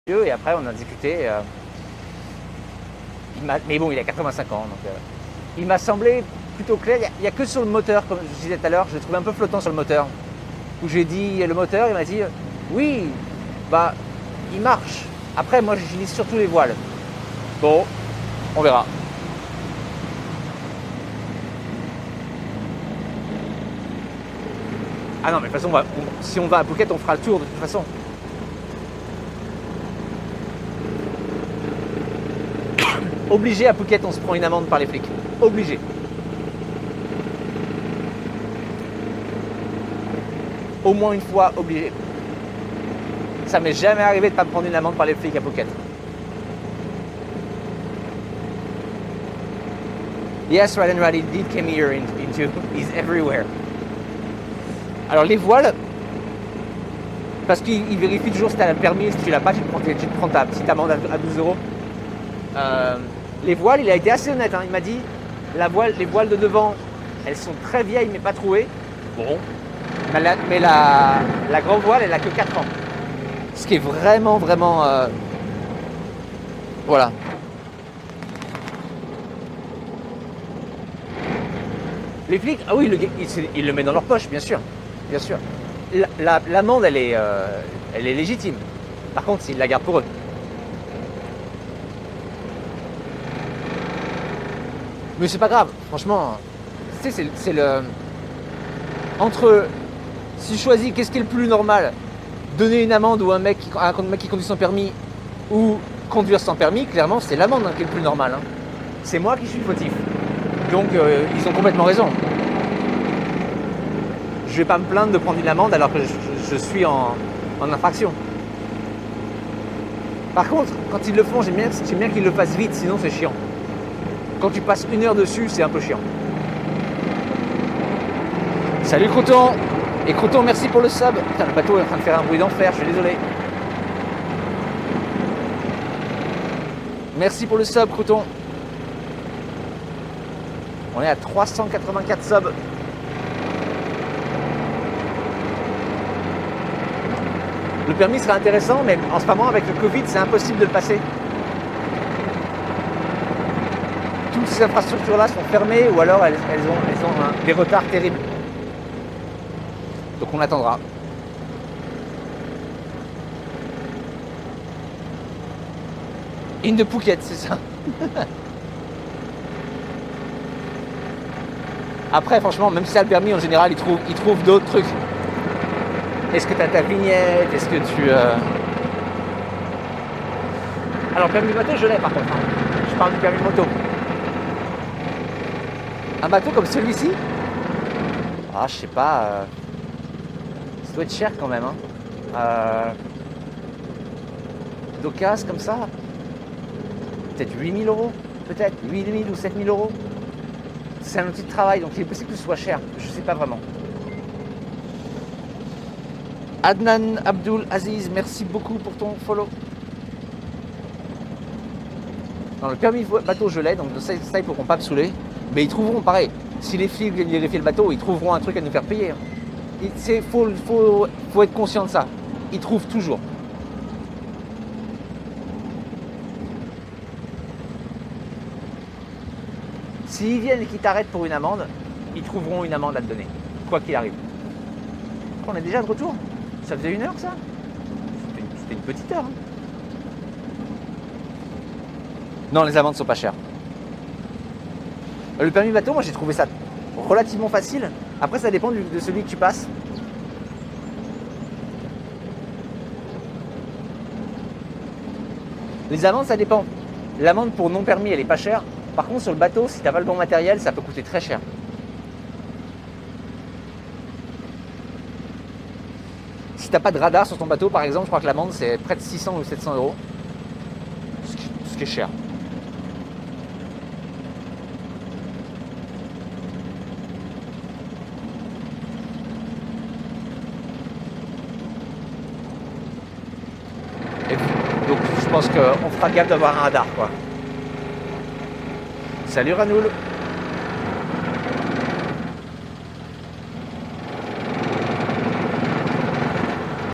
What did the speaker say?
et après on a discuté. Mais bon, il a 85 ans, donc il m'a semblé plutôt clair. Il n'y a que sur le moteur, comme je disais tout à l'heure, je le trouvais un peu flottant sur le moteur. Où j'ai dit le moteur, il m'a dit oui, bah il marche. Après, moi j'utilise surtout les voiles. Bon, on verra. Ah non, mais de toute façon, si on va à Phuket, on fera le tour de toute façon. Obligé à Phuket, on se prend une amende par les flics. Obligé. Au moins une fois, obligé. Ça m'est jamais arrivé de ne pas me prendre une amende par les flics à Phuket. Yes, Rad and Rad, indeed came here into, he's everywhere. Alors les voiles, parce qu'il vérifie toujours si tu as le permis, si tu l'as pas, tu te prends ta petite amende à 12 euros. Les voiles, il a été assez honnête, hein. Il m'a dit, les voiles de devant, elles sont très vieilles mais pas trouées. Bon, mais la grande voile, elle a que 4 ans. Ce qui est vraiment, voilà. Les flics, ah oui, il le met dans leur poche, bien sûr. Bien sûr. L'amende, elle est légitime. Par contre, ils la gardent pour eux. Mais c'est pas grave, franchement. Tu sais, c'est le... Entre... Si je choisis, qu'est-ce qui est le plus normal? Donner une amende ou un mec qui conduit sans permis ou conduire sans permis, clairement, c'est l'amende qui est le plus normal. Hein. C'est moi qui suis fautif. Donc, ils ont complètement raison. Je vais pas me plaindre de prendre une amende alors que je suis en infraction. Par contre, quand ils le font, j'aime bien qu'ils le fassent vite, sinon c'est chiant. Quand tu passes 1 heure dessus, c'est un peu chiant. Salut Croton. Et Croton, merci pour le sub. Putain, le bateau est en train de faire un bruit d'enfer, je suis désolé. Merci pour le sub, Croton. On est à 384 subs. Le permis serait intéressant, mais en ce moment, avec le Covid, c'est impossible de le passer. Toutes ces infrastructures-là sont fermées ou alors elles ont des retards terribles. Donc on attendra. In the Phuket, c'est ça. Après, franchement, même si ça a le permis, en général, ils trouvent d'autres trucs. Est-ce que tu as ta vignette? Est-ce que tu... Alors, permis bateau, je l'ai par contre. Hein. Je parle du permis moto. Un bateau comme celui-ci? Ah, je sais pas. Ça doit être cher quand même. Hein. D'occasion comme ça. Peut-être 8 000 euros. Peut-être 8 000 ou 7 000 euros. C'est un outil de travail, donc il est possible que ce soit cher. Je sais pas vraiment. Adnan Abdul Aziz, merci beaucoup pour ton follow. Dans le permis bateau, je l'ai, donc ça ils pourront pas me saouler. Mais ils trouveront pareil. Si les flics viennent vérifier le bateau, ils trouveront un truc à nous faire payer. Il faut être conscient de ça. Ils trouvent toujours. S'ils viennent et qu'ils t'arrêtent pour une amende, ils trouveront une amende à te donner. Quoi qu'il arrive. On est déjà de retour. Ça faisait 1 heure ça? C'était une petite heure. Hein. Non, les amendes sont pas chères. Le permis bateau, moi j'ai trouvé ça relativement facile. Après, ça dépend de celui que tu passes. Les amendes, ça dépend. L'amende pour non permis, elle est pas chère. Par contre, sur le bateau, si tu n'as pas le bon matériel, ça peut coûter très cher. Si tu n'as pas de radar sur ton bateau, par exemple, je crois que l'amende, c'est près de 600 ou 700 euros. Ce qui est cher. Et donc, je pense qu'on fera gaffe d'avoir un radar, quoi. Salut Ranoul.